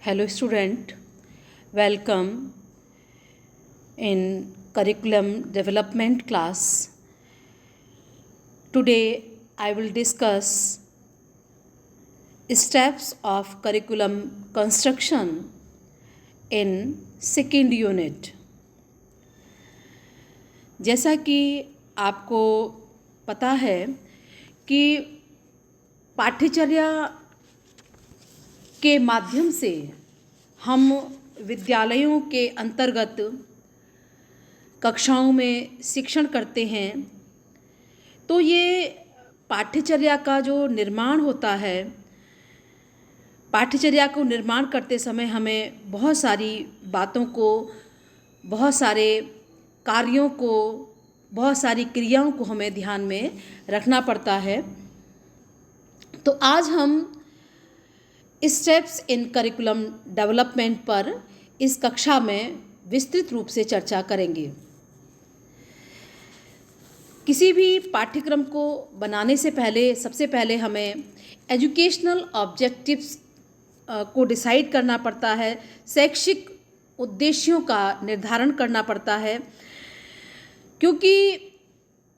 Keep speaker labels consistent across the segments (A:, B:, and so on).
A: Hello student, welcome in curriculum development class. Today I will discuss steps of curriculum construction in second unit. जैसा कि आपको पता है कि पाठ्यचर्या के माध्यम से हम विद्यालयों के अंतर्गत कक्षाओं में शिक्षण करते हैं, तो ये पाठ्यचर्या का जो निर्माण होता है, पाठ्यचर्या को निर्माण करते समय हमें बहुत सारी बातों को, बहुत सारे कार्यों को, बहुत सारी क्रियाओं को हमें ध्यान में रखना पड़ता है। तो आज हम स्टेप्स इन करिकुलम डेवलपमेंट पर इस कक्षा में विस्तृत रूप से चर्चा करेंगे। किसी भी पाठ्यक्रम को बनाने से पहले सबसे पहले हमें एजुकेशनल ऑब्जेक्टिव्स को डिसाइड करना पड़ता है, शैक्षिक उद्देश्यों का निर्धारण करना पड़ता है, क्योंकि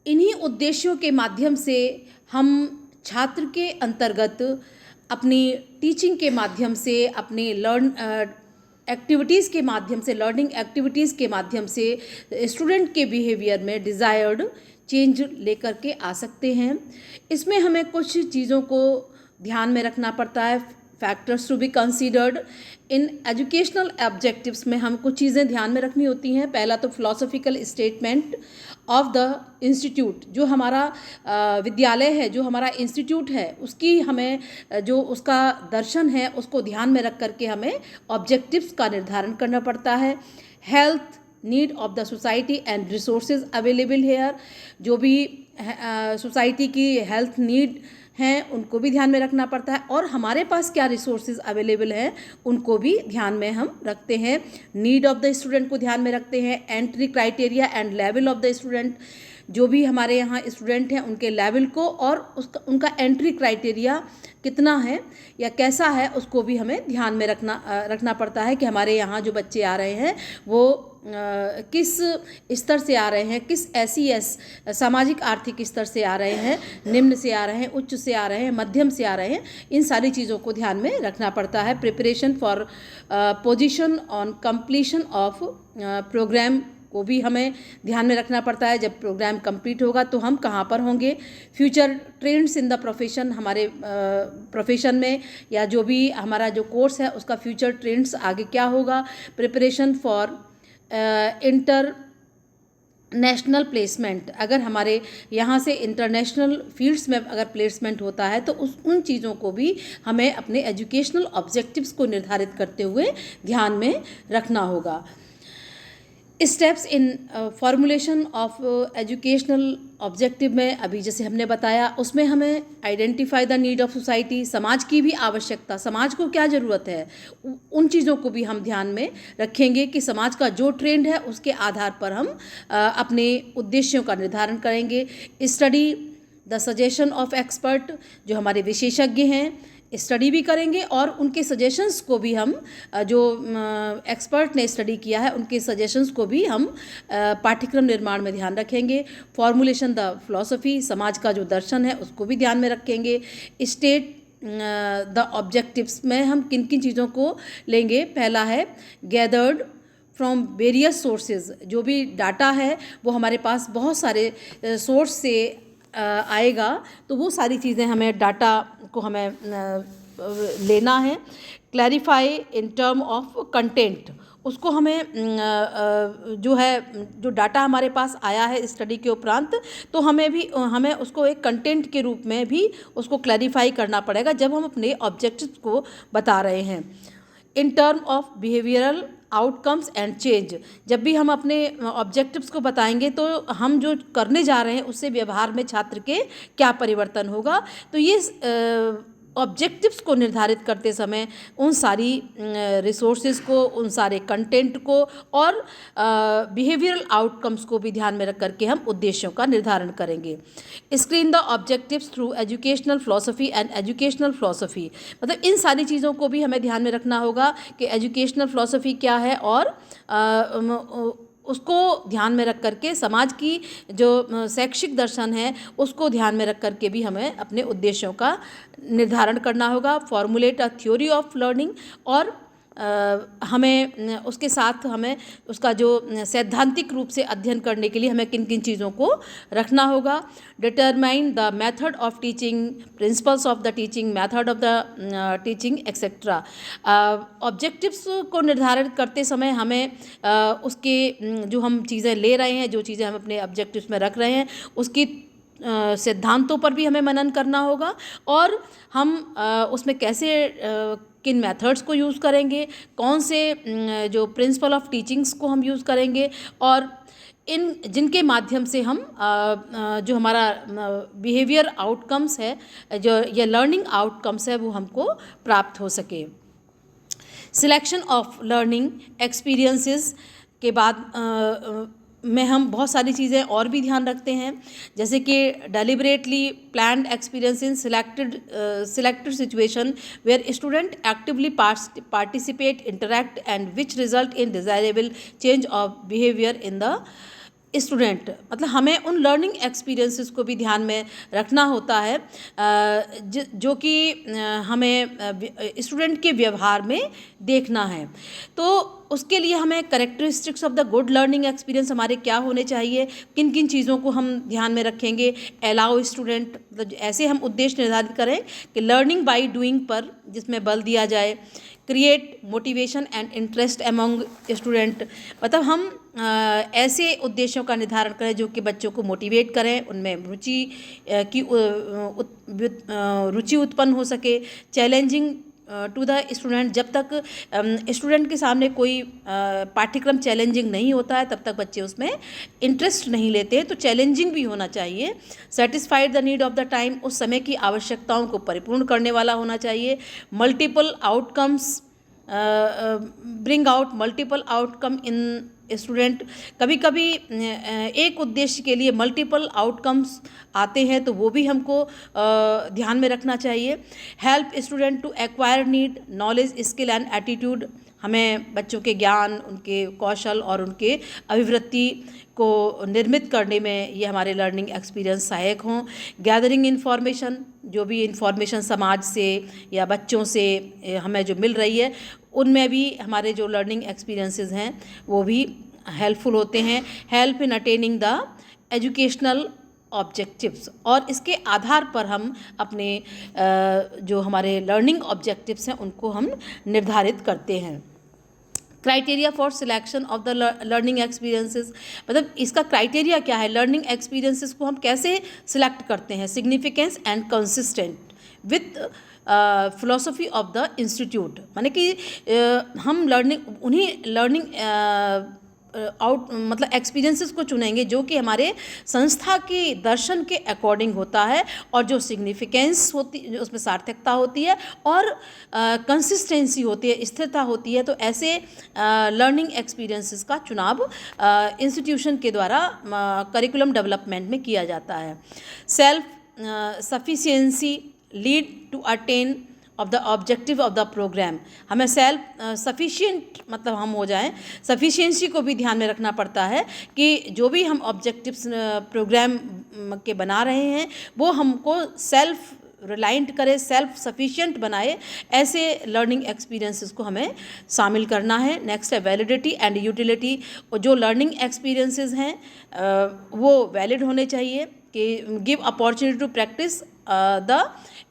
A: इन्हीं उद्देश्यों के माध्यम से हम छात्र के अंतर्गत अपनी टीचिंग के माध्यम से, अपनी एक्टिविटीज़ के माध्यम से, लर्निंग एक्टिविटीज़ के माध्यम से स्टूडेंट के बिहेवियर में डिज़ायर्ड चेंज लेकर के आ सकते हैं। इसमें हमें कुछ चीज़ों को ध्यान में रखना पड़ता है। Factors to be considered in educational objectives में हम कुछ चीज़ें ध्यान में रखनी होती हैं। पहला तो philosophical statement of the institute, जो हमारा विद्यालय है, जो हमारा इंस्टीट्यूट है, उसकी हमें जो उसका दर्शन है उसको ध्यान में रख करके हमें ऑब्जेक्टिव्स का निर्धारण करना पड़ता है। Health need of the society and resources available hair, जो भी सोसाइटी की हेल्थ नीड हैं उनको भी ध्यान में रखना पड़ता है, और हमारे पास क्या रिसोर्सेज अवेलेबल हैं उनको भी ध्यान में हम रखते हैं। नीड ऑफ द स्टूडेंट को ध्यान में रखते हैं। Entry criteria and level of the student, जो भी हमारे यहाँ स्टूडेंट हैं उनके लेवल को और उनका एंट्री क्राइटेरिया कितना है या कैसा है उसको भी हमें ध्यान में रखना पड़ता है कि हमारे यहाँ जो बच्चे आ रहे हैं वो किस स्तर से आ रहे हैं, किस SES सामाजिक आर्थिक स्तर से आ रहे हैं, निम्न से आ रहे हैं, उच्च से आ रहे हैं, मध्यम से आ रहे हैं। इन सारी चीज़ों को ध्यान में रखना पड़ता है। Preparation for position on completion of programme को भी हमें ध्यान में रखना पड़ता है। जब प्रोग्राम कंप्लीट होगा तो हम कहाँ पर होंगे। Future trends in the profession, हमारे प्रोफेशन में या जो भी हमारा जो कोर्स है उसका फ्यूचर ट्रेंड्स आगे क्या होगा। प्रिपरेशन फॉर इंटरनेशनल प्लेसमेंट, अगर हमारे यहाँ से इंटरनेशनल फील्ड्स में अगर प्लेसमेंट होता है तो उन चीज़ों को भी हमें अपने एजुकेशनल ऑब्जेक्टिव्स को निर्धारित करते हुए ध्यान में रखना होगा। Steps in formulation of educational objective में अभी जैसे हमने बताया, उसमें हमें identify the need of society, समाज की भी आवश्यकता, समाज को क्या ज़रूरत है, उन चीज़ों को भी हम ध्यान में रखेंगे कि समाज का जो ट्रेंड है उसके आधार पर हम अपने उद्देश्यों का निर्धारण करेंगे। Study the suggestion of expert, जो हमारे विशेषज्ञ हैं, स्टडी भी करेंगे और उनके सजेशंस को भी हम जो एक्सपर्ट ने स्टडी किया है उनके सजेशंस को भी हम पाठ्यक्रम निर्माण में ध्यान रखेंगे। फॉर्मुलेशन द फिलॉसफी, समाज का जो दर्शन है उसको भी ध्यान में रखेंगे। स्टेट द ऑब्जेक्टिव्स में हम किन किन चीज़ों को लेंगे। पहला है गैदर्ड फ्रॉम वेरियस सोर्सेज, जो भी डाटा है वो हमारे पास बहुत सारे सोर्स से आएगा, तो वो सारी चीज़ें हमें डाटा को हमें लेना है। Clarify in term of content, उसको हमें जो है जो डाटा हमारे पास आया है स्टडी के उपरांत, तो हमें उसको एक कंटेंट के रूप में भी उसको क्लैरिफाई करना पड़ेगा जब हम अपने ऑब्जेक्टिव्स को बता रहे हैं। In term of behavioural outcomes and change, जब भी हम अपने ऑब्जेक्टिव्स को बताएंगे तो हम जो करने जा रहे हैं उससे व्यवहार में छात्र के क्या परिवर्तन होगा। तो ये ऑब्जेक्टिव्स को निर्धारित करते समय उन सारी रिसोर्सेज को, उन सारे कंटेंट को और बिहेवियरल आउटकम्स को भी ध्यान में रख करके हम उद्देश्यों का निर्धारण करेंगे। Screen the objectives through educational philosophy and educational philosophy, मतलब इन सारी चीज़ों को भी हमें ध्यान में रखना होगा कि एजुकेशनल फिलॉसफी क्या है और उसको ध्यान में रख करके समाज की जो शैक्षिक दर्शन है उसको ध्यान में रख करके भी हमें अपने उद्देश्यों का निर्धारण करना होगा। Formulate a theory of learning, और हमें उसके साथ हमें उसका जो सैद्धांतिक रूप से अध्ययन करने के लिए हमें किन किन चीज़ों को रखना होगा। Determine the method of teaching, principles of the teaching, method of the teaching etcetera. Objectives को निर्धारित करते समय हमें उसके जो हम चीज़ें ले रहे हैं, जो चीज़ें हम अपने ऑब्जेक्टिव्स में रख रहे हैं, उसकी सिद्धांतों पर भी हमें मनन करना होगा और हम उसमें कैसे किन मेथड्स को यूज़ करेंगे, कौन से जो प्रिंसिपल ऑफ टीचिंग्स को हम यूज़ करेंगे और इन जिनके माध्यम से हम जो हमारा बिहेवियर आउटकम्स है, जो ये लर्निंग आउटकम्स है, वो हमको प्राप्त हो सके। सिलेक्शन ऑफ लर्निंग एक्सपीरियंसेस के बाद में हम बहुत सारी चीज़ें और भी ध्यान रखते हैं, जैसे कि deliberately planned experience in selected situation where student actively participate, interact and which result in desirable change of behaviour in the student. मतलब हमें उन लर्निंग एक्सपीरियंसेस को भी ध्यान में रखना होता है जो कि हमें स्टूडेंट के व्यवहार में देखना है। तो उसके लिए हमें characteristics of the good learning experience हमारे क्या होने चाहिए, किन किन चीज़ों को हम ध्यान में रखेंगे। अलाउ स्टूडेंट, मतलब ऐसे हम उद्देश्य निर्धारित करें कि लर्निंग बाय डूइंग पर जिसमें बल दिया जाए। Create motivation and interest among student, मतलब हम ऐसे उद्देश्यों का निर्धारण करें जो कि बच्चों को मोटिवेट करें, उनमें रुचि उत्पन्न हो सके। चैलेंजिंग टू द स्टूडेंट, जब तक स्टूडेंट के सामने कोई पाठ्यक्रम चैलेंजिंग नहीं होता है तब तक बच्चे उसमें इंटरेस्ट नहीं लेते हैं, तो चैलेंजिंग भी होना चाहिए। Satisfied the need of the time, उस समय की आवश्यकताओं को परिपूर्ण करने वाला होना चाहिए। Multiple outcomes, bring out multiple outcome in student, कभी कभी एक उद्देश्य के लिए मल्टीपल आउटकम्स आते हैं तो वो भी हमको ध्यान में रखना चाहिए। Help student to acquire need knowledge, skill and attitude, हमें बच्चों के ज्ञान, उनके कौशल और उनके अभिवृत्ति को निर्मित करने में ये हमारे लर्निंग एक्सपीरियंस सहायक हों। गैदरिंग इन्फॉर्मेशन, जो भी इन्फॉर्मेशन समाज से या बच्चों से हमें जो मिल रही है उनमें भी हमारे जो लर्निंग एक्सपीरियंसेस हैं वो भी हेल्पफुल होते हैं। Help in attaining the educational objectives, और इसके आधार पर हम अपने जो हमारे लर्निंग ऑब्जेक्टिव्स हैं उनको हम निर्धारित करते हैं। Criteria for selection of the learning experiences, मतलब इसका क्राइटेरिया क्या है, लर्निंग एक्सपीरियंसेस को हम कैसे सिलेक्ट करते हैं। Significance and consistent with philosophy of the institute, माने कि हम लर्निंग मतलब एक्सपीरियंसेस को चुनेंगे जो कि हमारे संस्था के दर्शन के अकॉर्डिंग होता है और जो सिग्निफिकेंस होती, जो उसमें सार्थकता होती है और कंसिस्टेंसी होती है, स्थिरता होती है। तो ऐसे लर्निंग एक्सपीरियंसेस का चुनाव इंस्टीट्यूशन के द्वारा करिकुलम डेवलपमेंट में किया जाता है। Self sufficiency lead to attain of the objective of the programme, हमें सेल्फ सफिशिएंट मतलब हम हो जाएं, सफिशिएंसी को भी ध्यान में रखना पड़ता है कि जो भी हम ऑब्जेक्टिव्स प्रोग्राम के बना रहे हैं वो हमको सेल्फ रिलायंट करे, सेल्फ सफिशिएंट बनाए, ऐसे लर्निंग एक्सपीरियंसेस को हमें शामिल करना है। नेक्स्ट है वैलिडिटी एंड यूटिलिटी, जो लर्निंग एक्सपीरियंसेस हैं वो वैलिड होने चाहिए कि give opportunity to practice the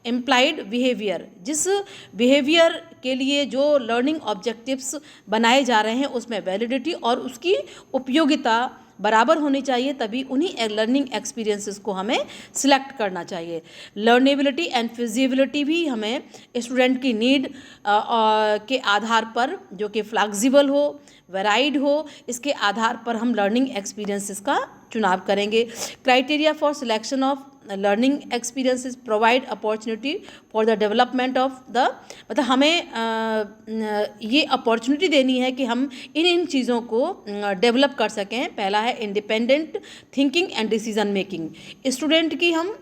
A: implied behaviour, जिस बिहेवियर के लिए जो लर्निंग ऑब्जेक्टिव्स बनाए जा रहे हैं उसमें वैलिडिटी और उसकी उपयोगिता बराबर होनी चाहिए, तभी उन्हीं लर्निंग एक्सपीरियंसेस को हमें सिलेक्ट करना चाहिए। लर्नेबिलिटी एंड फिजिबिलिटी भी हमें स्टूडेंट की नीड के आधार पर, जो कि फ्लेक्सिबल हो, वैराइड हो, इसके आधार पर हम लर्निंग एक्सपीरियंसेस का चुनाव करेंगे। Criteria for selection of learning experiences provide opportunity for the development of the, मतलब हमें ये अपॉर्चुनिटी देनी है कि हम इन चीज़ों को डेवलप कर सकें। पहला है independent thinking and decision making. Student की हम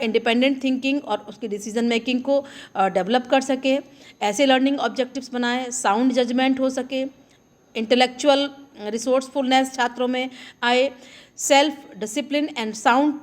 A: इंडिपेंडेंट थिंकिंग और उसकी डिसीजन मेकिंग को डेवलप कर सकें। ऐसे लर्निंग ऑब्जेक्टिव्स बनाएं, साउंड जजमेंट हो सके, इंटेलेक्चुअल रिसोर्सफुलनेस छात्रों में आए, self discipline and sound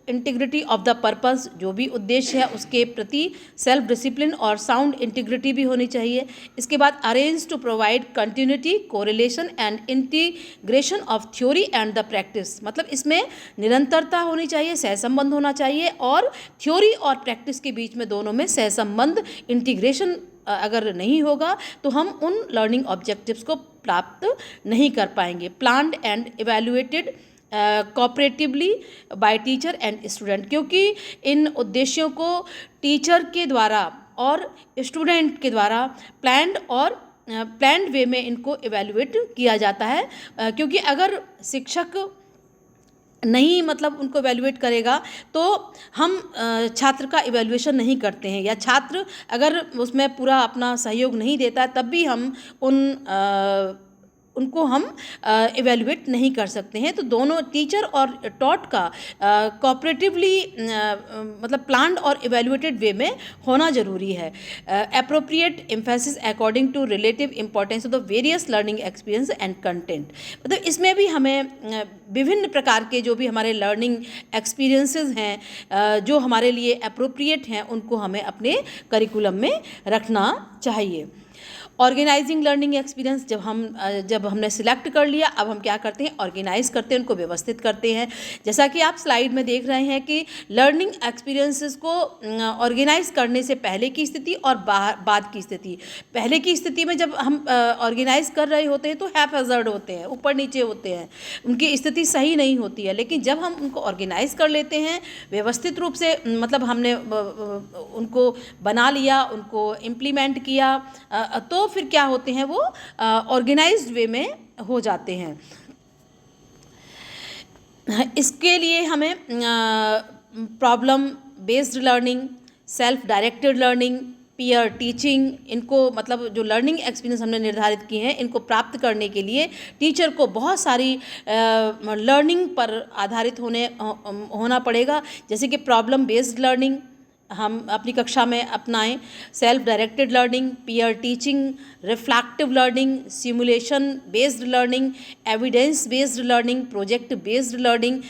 A: integrity of the purpose, जो भी उद्देश्य है उसके प्रति सेल्फ डिसिप्लिन और साउंड इंटीग्रिटी भी होनी चाहिए। इसके बाद arrange to provide continuity, correlation and integration of theory and the practice, मतलब इसमें निरंतरता होनी चाहिए, सहसंबंध होना चाहिए और थ्योरी और प्रैक्टिस के बीच में दोनों में सहसंबंध, इंटीग्रेशन अगर नहीं होगा तो हम उन लर्निंग ऑब्जेक्टिव्स को प्राप्त नहीं कर पाएंगे। Planned and evaluated cooperatively by teacher and student, क्योंकि इन उद्देश्यों को टीचर के द्वारा और स्टूडेंट के द्वारा प्लान्ड वे में इनको इवैल्यूएट किया जाता है। क्योंकि अगर शिक्षक नहीं मतलब उनको इवैल्यूएट करेगा तो हम छात्र का इवैल्यूएशन नहीं करते हैं, या छात्र अगर उसमें पूरा अपना सहयोग नहीं देता तब भी हम उनको हम इवैल्यूएट नहीं कर सकते हैं। तो दोनों टीचर और टॉट का कोऑपरेटिवली मतलब प्लान्ड और इवैल्यूएटेड वे में होना ज़रूरी है। Appropriate emphasis according to relative importance of the various learning experience and content, मतलब इसमें भी हमें विभिन्न प्रकार के जो भी हमारे लर्निंग एक्सपीरियंसेस हैं जो हमारे लिए अप्रोप्रिएट हैं उनको हमें अपने करिकुलम में रखना चाहिए। ऑर्गेनाइजिंग लर्निंग एक्सपीरियंस, जब हमने सिलेक्ट कर लिया, अब हम क्या करते हैं, ऑर्गेनाइज करते हैं, उनको व्यवस्थित करते हैं। जैसा कि आप स्लाइड में देख रहे हैं कि लर्निंग एक्सपीरियंसेस को ऑर्गेनाइज करने से पहले की स्थिति और बाद की स्थिति। पहले की स्थिति में जब हम ऑर्गेनाइज कर रहे होते हैं तो हैफेजर्ड होते हैं, ऊपर नीचे होते हैं, उनकी स्थिति सही नहीं होती है। लेकिन जब हम उनको ऑर्गेनाइज कर लेते हैं व्यवस्थित रूप से, मतलब हमने उनको बना लिया, उनको इम्प्लीमेंट किया, तो फिर क्या होते हैं, वो ऑर्गेनाइज्ड वे में हो जाते हैं। इसके लिए हमें problem based learning, self directed learning, peer teaching, इनको मतलब जो लर्निंग एक्सपीरियंस हमने निर्धारित किए हैं इनको प्राप्त करने के लिए टीचर को बहुत सारी लर्निंग पर आधारित होना पड़ेगा। जैसे कि प्रॉब्लम बेस्ड लर्निंग हम अपनी कक्षा में अपनाएं, self directed learning, peer teaching, reflective learning, simulation based learning, evidence based learning, project based learning.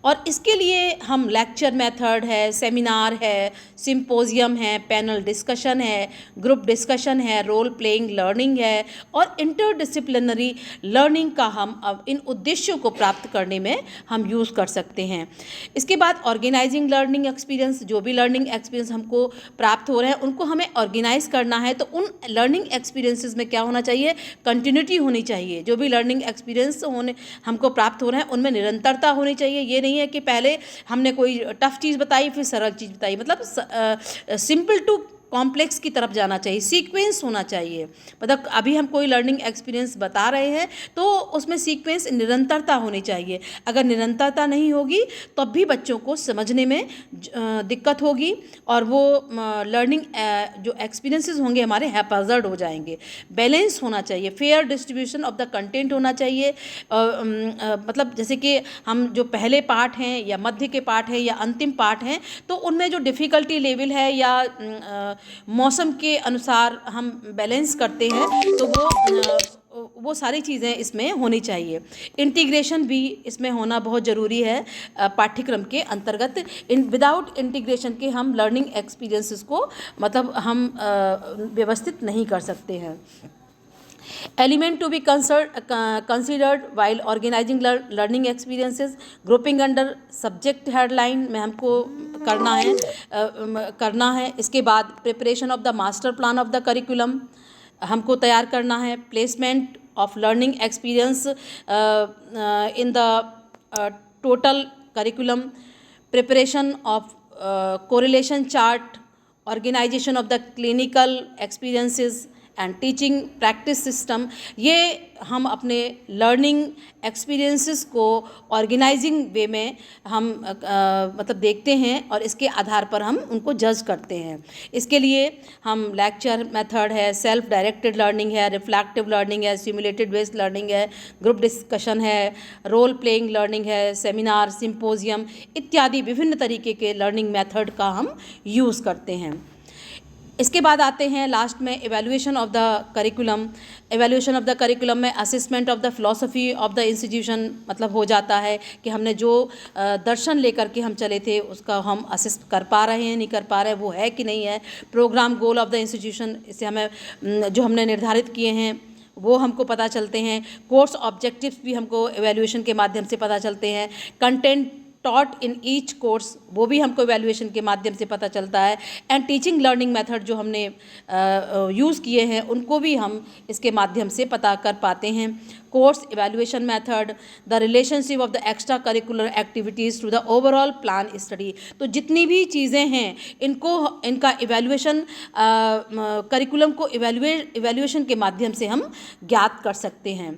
A: और इसके लिए हम लेक्चर मेथड है, सेमिनार है, सिंपोजियम है, पैनल डिस्कशन है, ग्रुप डिस्कशन है, रोल प्लेइंग लर्निंग है और इंटरडिसिप्लिनरी लर्निंग का हम अब इन उद्देश्यों को प्राप्त करने में हम यूज़ कर सकते हैं। इसके बाद ऑर्गेनाइजिंग लर्निंग एक्सपीरियंस, जो भी लर्निंग एक्सपीरियंस हमको प्राप्त हो रहे हैं उनको हमें ऑर्गेनाइज करना है। तो उन लर्निंग एक्सपीरियंसेस में क्या होना चाहिए, कंटिन्यूटी होनी चाहिए। जो भी लर्निंग एक्सपीरियंस हमको प्राप्त हो रहे हैं उनमें निरंतरता होनी चाहिए। ये नहीं है कि पहले हमने कोई टफ चीज़ बताई फिर सरल चीज़ बताई, मतलब सिंपल टू कॉम्प्लेक्स की तरफ जाना चाहिए, सीक्वेंस होना चाहिए। मतलब अभी हम कोई लर्निंग एक्सपीरियंस बता रहे हैं तो उसमें सीक्वेंस, निरंतरता होनी चाहिए। अगर निरंतरता नहीं होगी तब भी बच्चों को समझने में दिक्कत होगी और वो लर्निंग जो एक्सपीरियंसेस होंगे हमारे हैपहज़र्ड हो जाएंगे। बैलेंस होना चाहिए, fair distribution of the content होना चाहिए। मतलब जैसे कि हम जो पहले पार्ट हैं या मध्य के पार्ट हैं या अंतिम पार्ट हैं तो उनमें जो डिफ़िकल्टी लेवल है या मौसम के अनुसार हम बैलेंस करते हैं तो वो सारी चीज़ें इसमें होनी चाहिए। इंटीग्रेशन भी इसमें होना बहुत ज़रूरी है पाठ्यक्रम के अंतर्गत। विदाउट इंटीग्रेशन के हम लर्निंग एक्सपीरियंसेस को मतलब हम व्यवस्थित नहीं कर सकते हैं। Element to be considered while organising learning experiences, grouping under subject headline में हमको करना है। इसके बाद preparation of the master plan of the curriculum हमको तैयार करना है। Placement of learning experience in the total curriculum, preparation of correlation chart, organisation of the clinical experiences, and teaching practice system, ये हम अपने लर्निंग एक्सपीरियंसेस को organising way में हम मतलब देखते हैं और इसके आधार पर हम उनको जज करते हैं। इसके लिए हम लेक्चर मेथड है, सेल्फ डायरेक्टेड लर्निंग है, रिफ्लेक्टिव लर्निंग है, सिमुलेटेड बेस्ड लर्निंग है, ग्रुप डिस्कशन है, रोल प्लेइंग लर्निंग है, सेमिनार, सिंपोजियम इत्यादि विभिन्न तरीके के लर्निंग मेथड का हम यूज़ करते हैं। इसके बाद आते हैं लास्ट में evaluation of the curriculum. Evaluation of the curriculum में assessment of the philosophy of the institution मतलब हो जाता है कि हमने जो दर्शन लेकर के हम चले थे उसका हम असेस कर पा रहे हैं, नहीं कर पा रहे हैं, वो है कि नहीं है। Programme goal of the institution, इससे हमें जो हमने निर्धारित किए हैं वो हमको पता चलते हैं। कोर्स ऑब्जेक्टिव्स भी हमको इवैल्यूएशन के माध्यम से पता चलते हैं। Content taught in each course, वो भी हमको इवैल्यूएशन के माध्यम से पता चलता है। एंड टीचिंग लर्निंग मेथड जो हमने यूज़ किए हैं उनको भी हम इसके माध्यम से पता कर पाते हैं। Course evaluation method, the relationship of the extra curricular activities to the overall plan study. तो जितनी भी चीज़ें हैं इनका इवैल्यूएशन करिकुलम को इवैल्यूएशन के माध्यम से हम ज्ञात कर सकते हैं।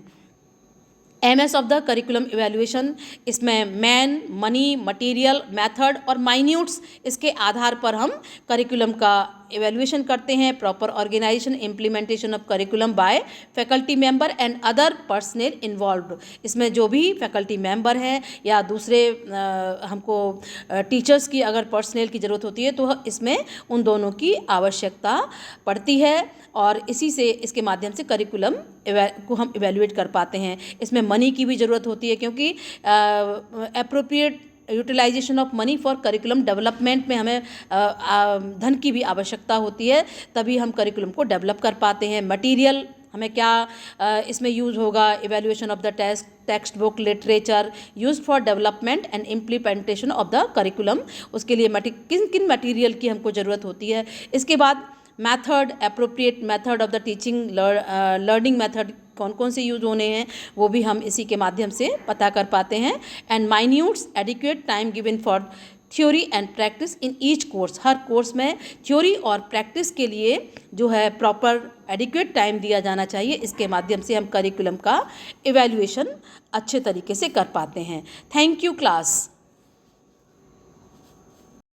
A: MS of the curriculum evaluation, इसमें मैन, मनी, मटेरियल, मेथड और माइन्यूट्स, इसके आधार पर हम करिकुलम का इवैल्यूएशन करते हैं। Proper organisation implementation of curriculum by faculty member and other personnel involved, इसमें जो भी फैकल्टी मेंबर हैं या दूसरे हमको टीचर्स की अगर पर्सनल की ज़रूरत होती है तो इसमें उन दोनों की आवश्यकता पड़ती है और इसी से इसके माध्यम से करिकुलम को हम इवैल्यूएट कर पाते हैं। इसमें मनी की भी ज़रूरत होती है क्योंकि appropriate utilisation of money for curriculum development में हमें धन की भी आवश्यकता होती है, तभी हम करिकुलम को डेवलप कर पाते हैं। मटेरियल हमें क्या इसमें यूज़ होगा, evaluation of the text book literature used for development and implementation of the curriculum, उसके लिए किन किन मटेरियल की हमको ज़रूरत होती है। इसके बाद method, appropriate method of the teaching learning method कौन कौन से यूज होने हैं वो भी हम इसी के माध्यम से पता कर पाते हैं। And minutes, adequate time given for theory and practice in each course, हर कोर्स में थ्योरी और प्रैक्टिस के लिए जो है प्रॉपर एडिक्वेट टाइम दिया जाना चाहिए। इसके माध्यम से हम करिकुलम का इवैल्यूएशन अच्छे तरीके से कर पाते हैं। Thank you class.